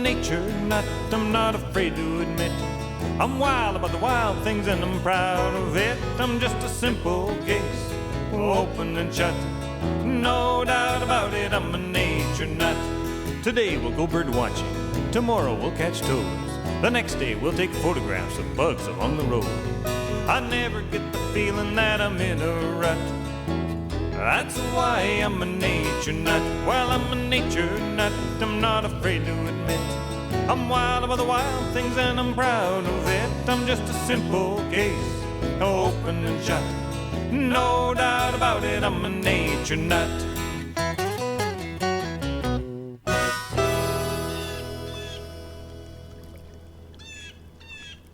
nature nut, I'm not afraid to admit. I'm wild about the wild things and I'm proud of it. I'm just a simple case, open and shut. No doubt about it, I'm a nature nut. Today we'll go bird watching, tomorrow we'll catch toads. The next day we'll take photographs of bugs along the road. I never get the feeling that I'm in a rut. That's why I'm a nature nut. Well, I'm a nature nut, I'm not afraid to admit. I'm wild about the wild things and I'm proud of it. I'm just a simple case, open and shut. No doubt about it, I'm a nature nut.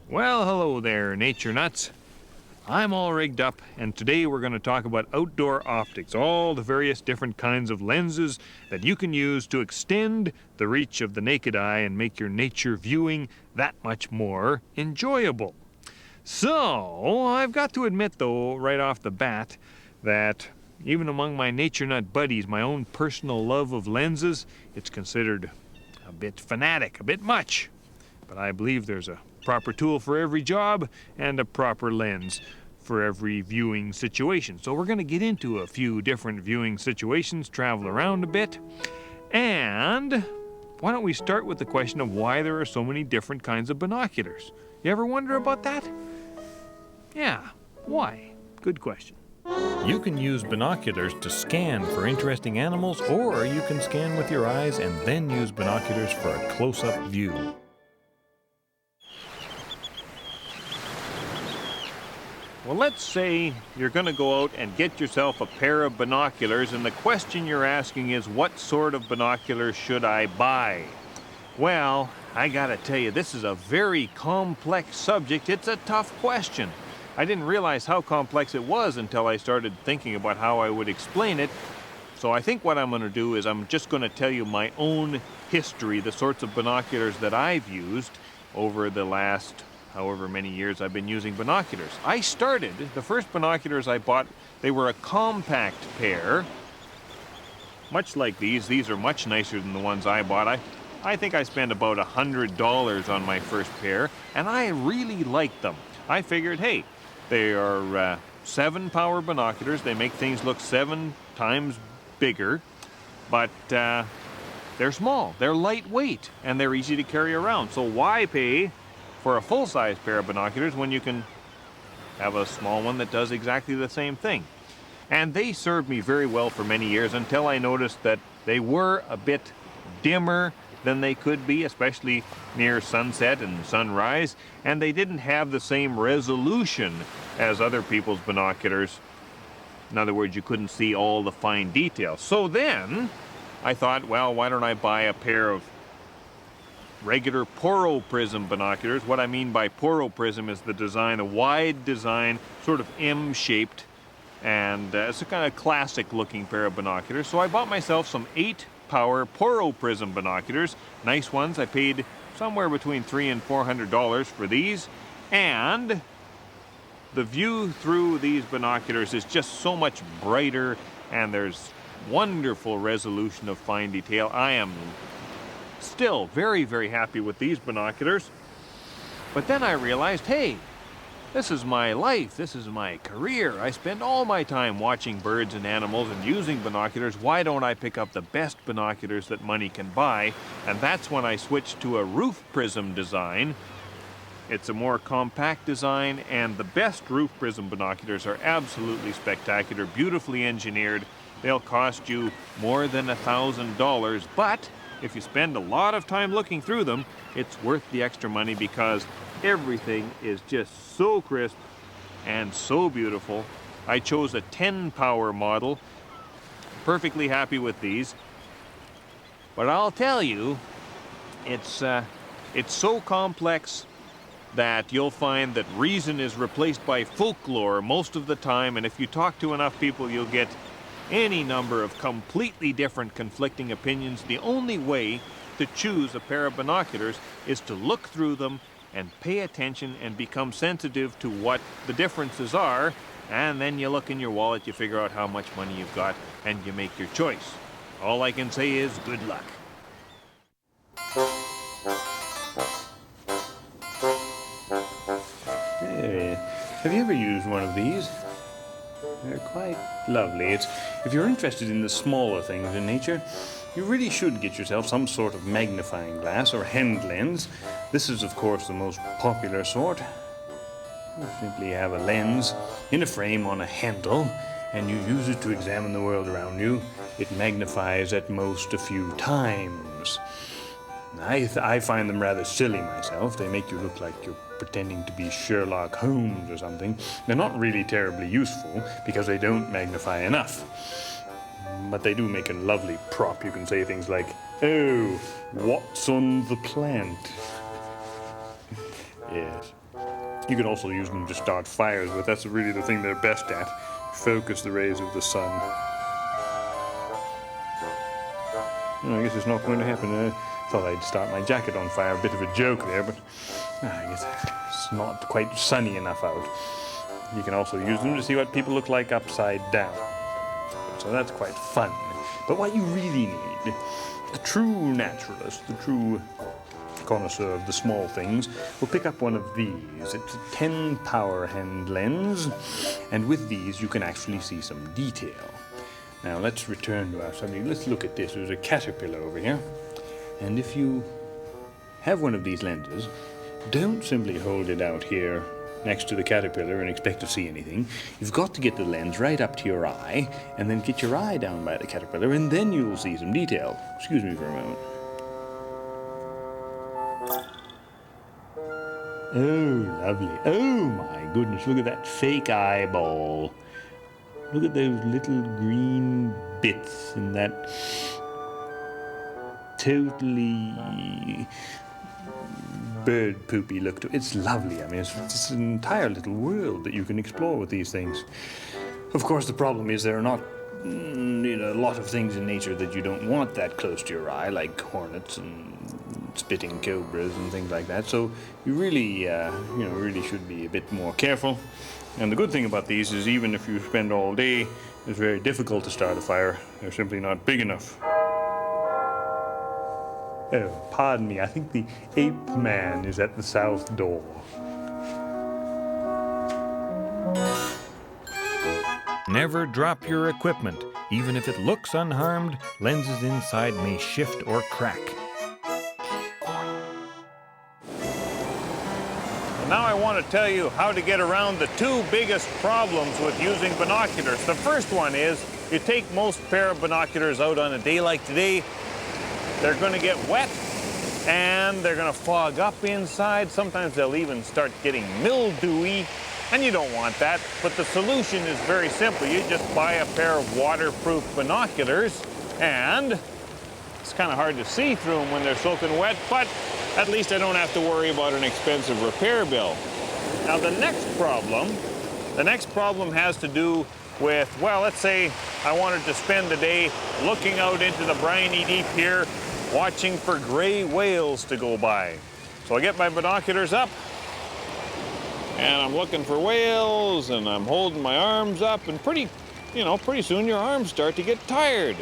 Well, hello there, nature nuts. I'm all rigged up, and today we're going to talk about outdoor optics, all the various different kinds of lenses that you can use to extend the reach of the naked eye and make your nature viewing that much more enjoyable. So, I've got to admit, though, right off the bat, that even among my nature nut buddies, my own personal love of lenses, it's considered a bit fanatic, a bit much. But I believe there's a proper tool for every job and a proper lens for every viewing situation. So we're going to get into a few different viewing situations, travel around a bit, and why don't we start with the question of why there are so many different kinds of binoculars? You ever wonder about that? Yeah, why? Good question. You can use binoculars to scan for interesting animals, or you can scan with your eyes and then use binoculars for a close-up view. Well, let's say you're going to go out and get yourself a pair of binoculars, and the question you're asking is, what sort of binoculars should I buy? Well, I gotta tell you, this is a very complex subject. It's a tough question. I didn't realize how complex it was until I started thinking about how I would explain it. So I think what I'm going to do is I'm just going to tell you my own history, the sorts of binoculars that I've used over the last however many years I've been using binoculars. I started, the first binoculars I bought, they were a compact pair. Much like these are much nicer than the ones I bought. I think I spent about $100 on my first pair, and I really liked them. I figured, hey, they are 7-power binoculars. They make things look 7 times bigger, but they're small, they're lightweight, and they're easy to carry around. So why pay for a full-size pair of binoculars when you can have a small one that does exactly the same thing? And they served me very well for many years until I noticed that they were a bit dimmer than they could be, especially near sunset and sunrise, and they didn't have the same resolution as other people's binoculars. In other words, you couldn't see all the fine details. So then I thought, well, why don't I buy a pair of regular poro prism binoculars? What I mean by poro prism is the design, a wide design, sort of M-shaped, and it's a kind of classic looking pair of binoculars. So I bought myself some 8-power poro prism binoculars, nice ones. I paid somewhere between $300 and $400 for these, and the view through these binoculars is just so much brighter, and there's wonderful resolution of fine detail. I am still very, very happy with these binoculars. But then I realized, hey, this is my life, this is my career. I spend all my time watching birds and animals and using binoculars. Why don't I pick up the best binoculars that money can buy? And that's when I switched to a roof prism design. It's a more compact design, and the best roof prism binoculars are absolutely spectacular, beautifully engineered. They'll cost you more than $1,000, but if you spend a lot of time looking through them, it's worth the extra money because everything is just so crisp and so beautiful. I chose a 10-power model. Perfectly happy with these. But I'll tell you, it's so complex that you'll find that reason is replaced by folklore most of the time, and if you talk to enough people, you'll get any number of completely different conflicting opinions. The only way to choose a pair of binoculars is to look through them and pay attention and become sensitive to what the differences are, and then you look in your wallet, you figure out how much money you've got, and you make your choice. All I can say is good luck. Have you ever used one of these? They're quite lovely. If you're interested in the smaller things in nature, you really should get yourself some sort of magnifying glass or hand lens. This is, of course, the most popular sort. You simply have a lens in a frame on a handle, and you use it to examine the world around you. It magnifies at most a few times. I find them rather silly myself. They make you look like you're pretending to be Sherlock Holmes or something. They're not really terribly useful because they don't magnify enough. But they do make a lovely prop. You can say things like, "Oh, what's on the plant?" Yes. You can also use them to start fires with. That's really the thing they're best at. Focus the rays of the sun. I guess it's not going to happen. I thought I'd start my jacket on fire. A bit of a joke there, but I guess it's not quite sunny enough out. You can also use them to see what people look like upside down. So that's quite fun. But what you really need, the true naturalist, the true connoisseur of the small things, will pick up one of these. It's a 10 power hand lens, and with these you can actually see some detail. Now let's return to our subject. Let's look at this. There's a caterpillar over here. And if you have one of these lenses, don't simply hold it out here next to the caterpillar and expect to see anything. You've got to get the lens right up to your eye, and then get your eye down by the caterpillar, and then you'll see some detail. Excuse me for a moment. Oh, lovely. Oh my goodness, look at that fake eyeball. Look at those little green bits and that totally bird poopy look to it. It's lovely. I mean, it's an entire little world that you can explore with these things. Of course, the problem is there are not a lot of things in nature that you don't want that close to your eye, like hornets and spitting cobras and things like that. So you really, really should be a bit more careful. And the good thing about these is even if you spend all day, it's very difficult to start a fire. They're simply not big enough. Oh, pardon me. I think the ape man is at the south door. Never drop your equipment. Even if it looks unharmed, lenses inside may shift or crack. Now I want to tell you how to get around the two biggest problems with using binoculars. The first one is you take most pair of binoculars out on a day like today, they're going to get wet and they're going to fog up inside. Sometimes they'll even start getting mildewy, and you don't want that. But the solution is very simple. You just buy a pair of waterproof binoculars, and it's kind of hard to see through them when they're soaking wet, but at least I don't have to worry about an expensive repair bill. Now the next problem has to do with, well, let's say I wanted to spend the day looking out into the briny deep here, watching for gray whales to go by. So I get my binoculars up, and I'm looking for whales, and I'm holding my arms up, and pretty soon your arms start to get tired,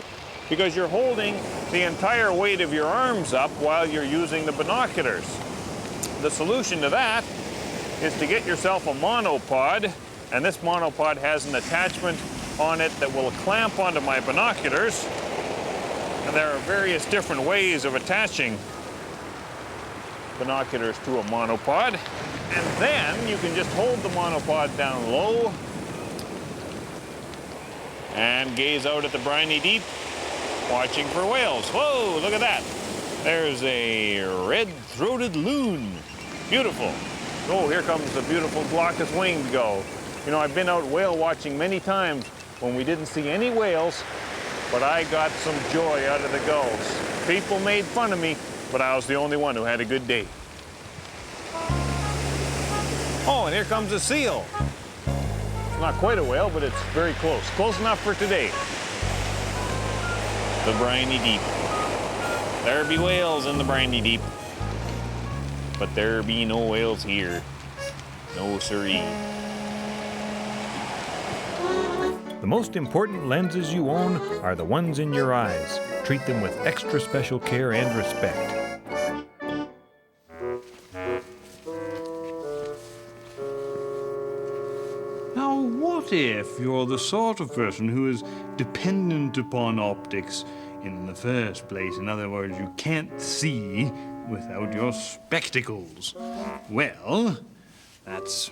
because you're holding the entire weight of your arms up while you're using the binoculars. The solution to that is to get yourself a monopod, and this monopod has an attachment on it that will clamp onto my binoculars, and there are various different ways of attaching binoculars to a monopod, and then you can just hold the monopod down low and gaze out at the briny deep, watching for whales. Whoa, look at that. There's a red-throated loon. Beautiful. Oh, here comes the beautiful glaucous-winged gull. You know, I've been out whale watching many times when we didn't see any whales, but I got some joy out of the gulls. People made fun of me, but I was the only one who had a good day. Oh, and here comes a seal. It's not quite a whale, but it's very close. Close enough for today. The briny deep. There be whales in the briny deep, but there be no whales here. No siree. The most important lenses you own are the ones in your eyes. Treat them with extra special care and respect. what if you're the sort of person who is dependent upon optics in the first place? In other words, you can't see without your spectacles. Well, that's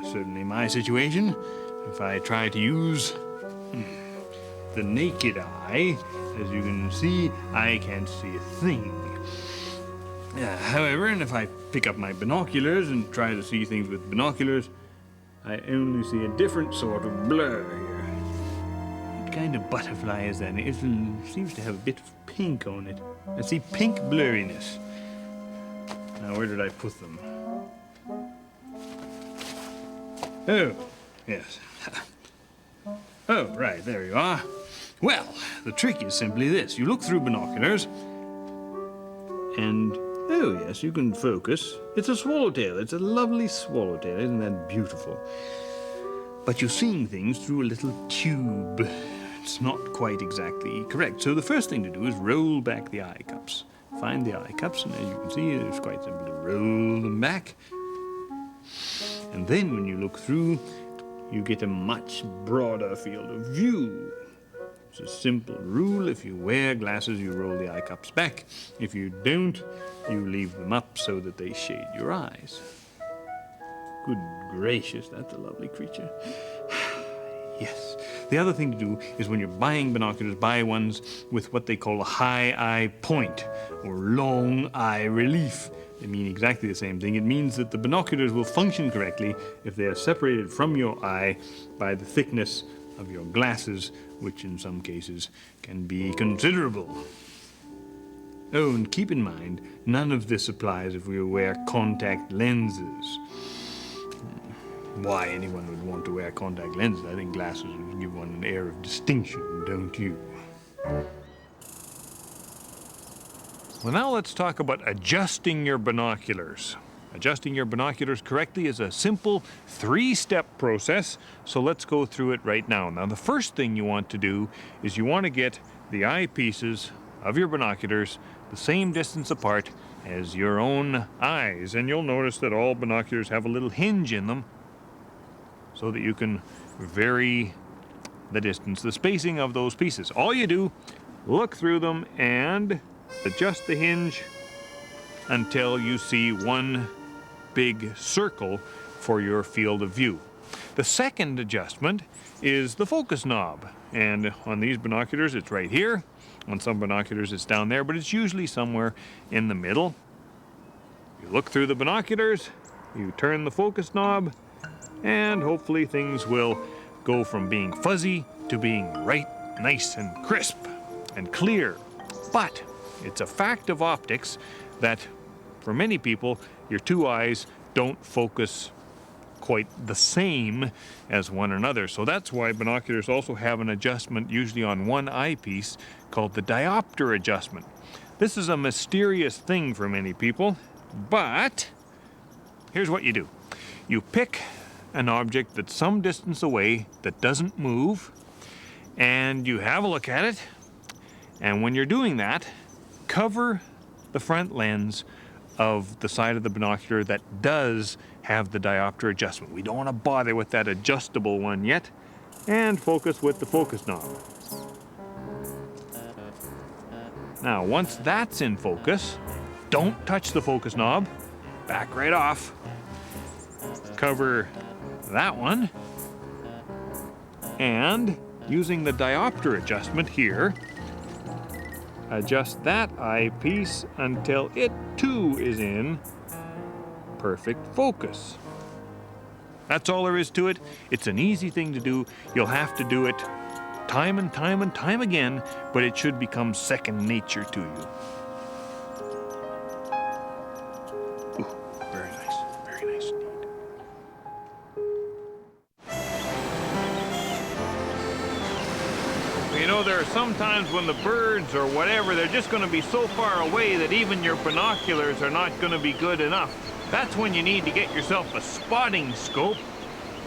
certainly my situation. If I try to use the naked eye, as you can see, I can't see a thing. However, and if I pick up my binoculars and try to see things with binoculars, I only see a different sort of blur here. What kind of butterfly is that? It seems to have a bit of pink on it. I see pink blurriness. Now, where did I put them? Oh, yes. Oh, right, there you are. Well, the trick is simply this. You look through binoculars, and, oh yes, you can focus. It's a swallowtail. It's a lovely swallowtail. Isn't that beautiful? But you're seeing things through a little tube. It's not quite exactly correct. So the first thing to do is roll back the eye cups. Find the eye cups, and as you can see, it's quite simple to roll them back. And then when you look through, you get a much broader field of view. It's a simple rule. If you wear glasses, you roll the eye cups back. If you don't, you leave them up so that they shade your eyes. Good gracious, that's a lovely creature. Yes. The other thing to do is when you're buying binoculars, buy ones with what they call a high eye point or long eye relief. They mean exactly the same thing. It means that the binoculars will function correctly if they are separated from your eye by the thickness of your glasses, which in some cases can be considerable. Oh, and keep in mind, none of this applies if we wear contact lenses. Why anyone would want to wear contact lenses? I think glasses would give one an air of distinction, don't you? Well, now let's talk about adjusting your binoculars. Adjusting your binoculars correctly is a simple 3-step process, so let's go through it right now. Now, the first thing you want to do is you want to get the eyepieces of your binoculars the same distance apart as your own eyes. And you'll notice that all binoculars have a little hinge in them so that you can vary the distance, the spacing of those pieces. All you do, look through them and adjust the hinge until you see one big circle for your field of view. The second adjustment is the focus knob, and on these binoculars it's right here. On some binoculars it's down there, but it's usually somewhere in the middle. You look through the binoculars, you turn the focus knob, and hopefully things will go from being fuzzy to being right, nice and crisp and clear. But it's a fact of optics that for many people, your two eyes don't focus quite the same as one another. So that's why binoculars also have an adjustment, usually on one eyepiece, called the diopter adjustment. This is a mysterious thing for many people, but here's what you do. You pick an object that's some distance away that doesn't move, and you have a look at it, and when you're doing that, cover the front lens of the side of the binocular that does have the diopter adjustment. We don't want to bother with that adjustable one yet, and focus with the focus knob. Now, once that's in focus, don't touch the focus knob, back right off, cover that one, and using the diopter adjustment here, adjust that eyepiece until it too is in perfect focus. That's all there is to it. It's an easy thing to do. You'll have to do it time and time and time again, but it should become second nature to you. Ooh, very nice. Very nice indeed. You know, there are some times when the birds or whatever, they're just going to be so far away that even your binoculars are not going to be good enough. That's when you need to get yourself a spotting scope.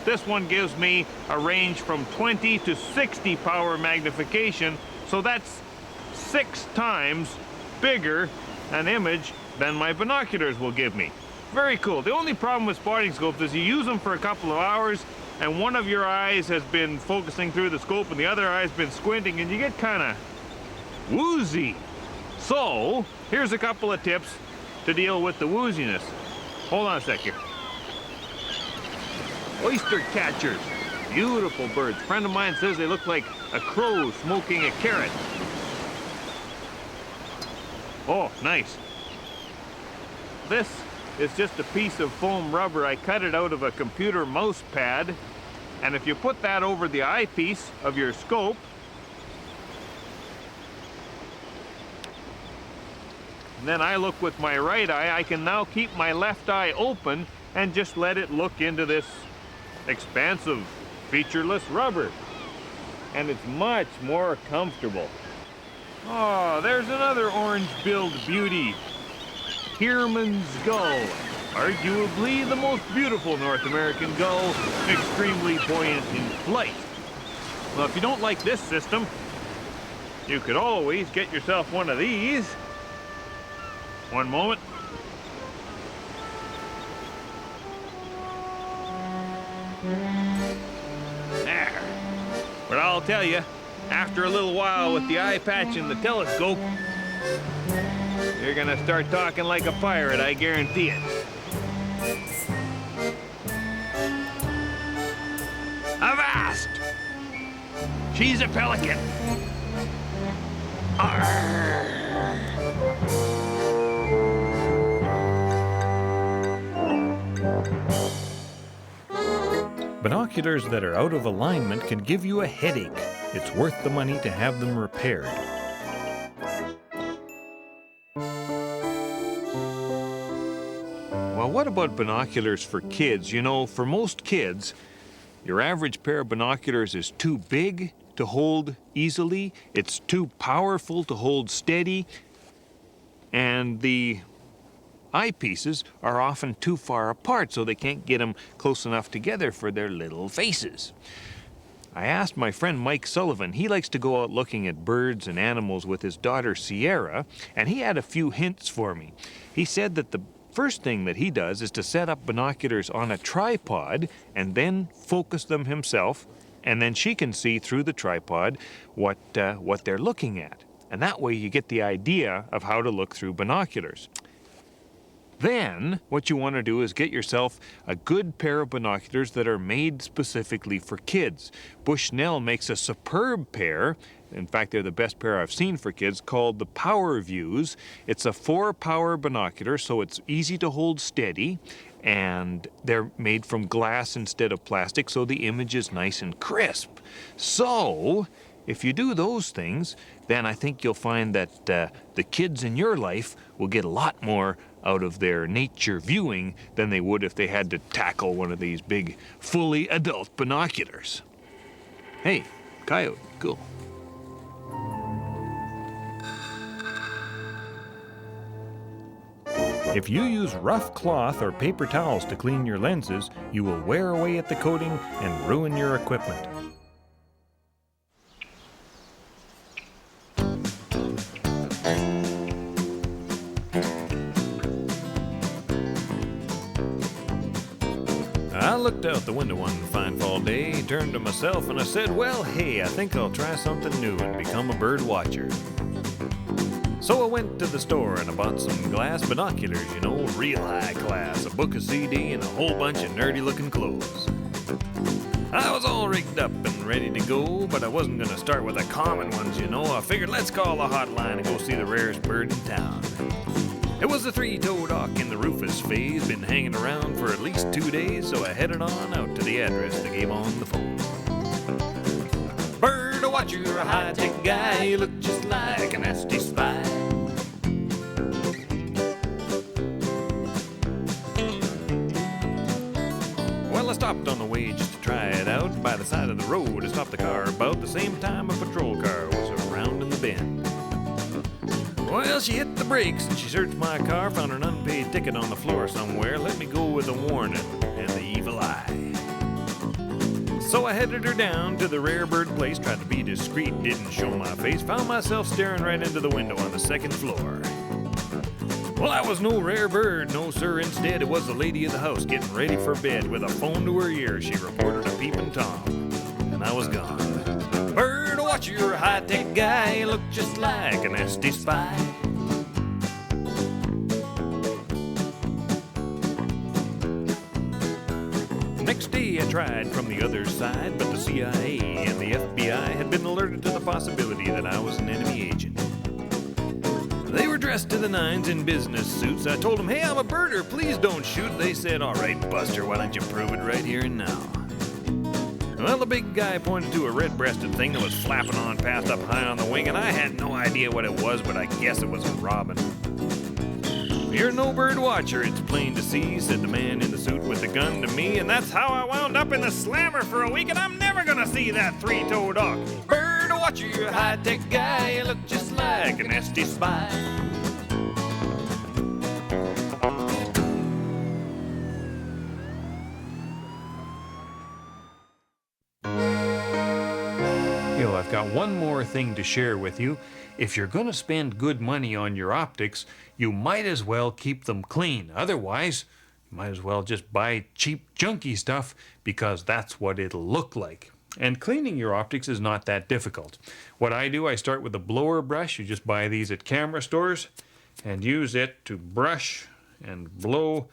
This one gives me a range from 20 to 60 power magnification, so that's 6 times bigger an image than my binoculars will give me. Very cool. The only problem with spotting scopes is you use them for a couple of hours and one of your eyes has been focusing through the scope and the other eye's been squinting, and you get kind of woozy. So, here's a couple of tips to deal with the wooziness. Hold on a sec here. Oyster catchers. Beautiful birds. A friend of mine says they look like a crow smoking a carrot. Oh, nice. This is just a piece of foam rubber. I cut it out of a computer mouse pad, and if you put that over the eyepiece of your scope, and then I look with my right eye, I can now keep my left eye open and just let it look into this expansive, featureless rubber. And it's much more comfortable. Oh, there's another orange-billed beauty. Kierman's gull. Arguably the most beautiful North American gull, extremely buoyant in flight. Well, if you don't like this system, you could always get yourself one of these. One moment. There. But I'll tell you, after a little while with the eye patch and the telescope, you're gonna start talking like a pirate, I guarantee it. Avast! She's a pelican. Arr! Binoculars that are out of alignment can give you a headache. It's worth the money to have them repaired. Well, what about binoculars for kids? You know, for most kids, your average pair of binoculars is too big to hold easily, it's too powerful to hold steady, and the eyepieces are often too far apart, so they can't get them close enough together for their little faces. I asked my friend Mike Sullivan. He likes to go out looking at birds and animals with his daughter Sierra, and he had a few hints for me. He said that the first thing that he does is to set up binoculars on a tripod and then focus them himself, and then she can see through the tripod what they're looking at. And that way you get the idea of how to look through binoculars. Then, what you want to do is get yourself a good pair of binoculars that are made specifically for kids. Bushnell makes a superb pair. In fact, they're the best pair I've seen for kids, called the Power Views. It's a 4-power binocular, so it's easy to hold steady, and they're made from glass instead of plastic, so the image is nice and crisp. So, if you do those things, then I think you'll find that the kids in your life will get a lot more out of their nature viewing than they would if they had to tackle one of these big, fully adult binoculars. Hey, coyote, cool. If you use rough cloth or paper towels to clean your lenses, you will wear away at the coating and ruin your equipment. I looked out the window one fine fall day, turned to myself and I said, well, hey, I think I'll try something new and become a bird watcher. So I went to the store and I bought some glass binoculars, you know, real high class, a book of CD and a whole bunch of nerdy looking clothes. I was all rigged up and ready to go, but I wasn't gonna start with the common ones, you know. I figured let's call the hotline and go see the rarest bird in town. It was a 3-toed hawk in the rufous phase, been hanging around for at least 2 days, so I headed on out to the address they gave on the phone. Bird watcher, a high-tech guy, you look just like a nasty spy. Well, I stopped on the way just to try it out. By the side of the road, I stopped the car about the same time a patrol car was around in the bend. Well, she hit the brakes and she searched my car, found an unpaid ticket on the floor somewhere, let me go with a warning and the evil eye. So I headed her down to the rare bird place, tried to be discreet, didn't show my face, found myself staring right into the window on the second floor. Well, I was no rare bird, no sir. Instead, it was the lady of the house getting ready for bed. With a phone to her ear, she reported a peeping Tom, and I was gone. Bird watcher, you're a high-tech guy. You look just like an nasty spy. Next day I tried from the other side, but the CIA and the FBI had been alerted to the possibility that I was an enemy agent. They were dressed to the nines in business suits. I told them, hey, I'm a birder, please don't shoot. They said, all right, Buster, why don't you prove it right here and now? Well, the big guy pointed to a red-breasted thing that was flapping on past up high on the wing, and I had no idea what it was, but I guess it was a robin. You're no bird watcher, it's plain to see, said the man in the suit with the gun to me, and that's how I wound up in the slammer for a week, and I'm never gonna see that three-toed hawk. Bird watcher, you're a high-tech guy, you look just like a nasty spy. I've got one more thing to share with you. If you're going to spend good money on your optics, you might as well keep them clean. Otherwise, you might as well just buy cheap, junky stuff, because that's what it'll look like. And cleaning your optics is not that difficult. What I do, I start with a blower brush. You just buy these at camera stores and use it to brush and blow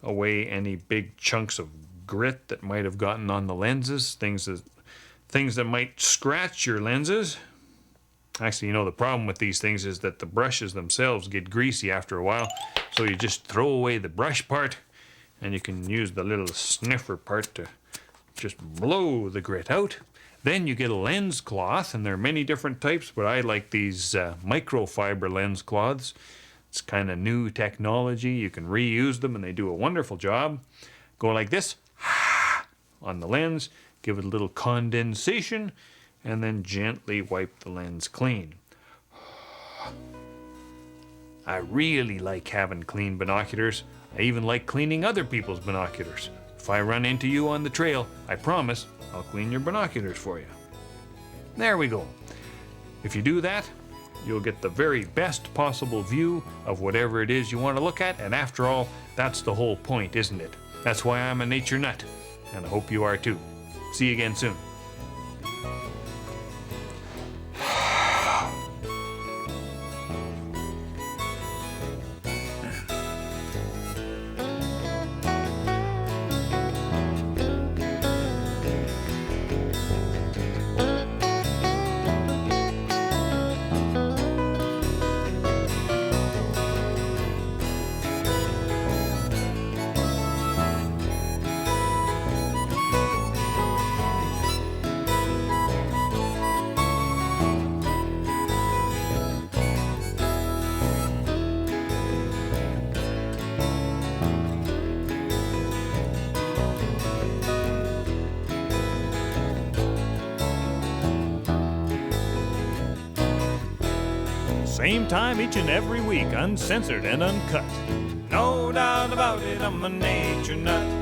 away any big chunks of grit that might have gotten on the lenses, things that might scratch your lenses. Actually, the problem with these things is that the brushes themselves get greasy after a while, so you just throw away the brush part, and you can use the little sniffer part to just blow the grit out. Then you get a lens cloth, and there are many different types, but I like these microfiber lens cloths. It's kind of new technology. You can reuse them, and they do a wonderful job. Go like this on the lens, give it a little condensation, and then gently wipe the lens clean. I really like having clean binoculars. I even like cleaning other people's binoculars. If I run into you on the trail, I promise I'll clean your binoculars for you. There we go. If you do that, you'll get the very best possible view of whatever it is you want to look at, and after all, that's the whole point, isn't it? That's why I'm a nature nut, and I hope you are too. See you again soon. Same time each and every week, uncensored and uncut. No doubt about it, I'm a nature nut.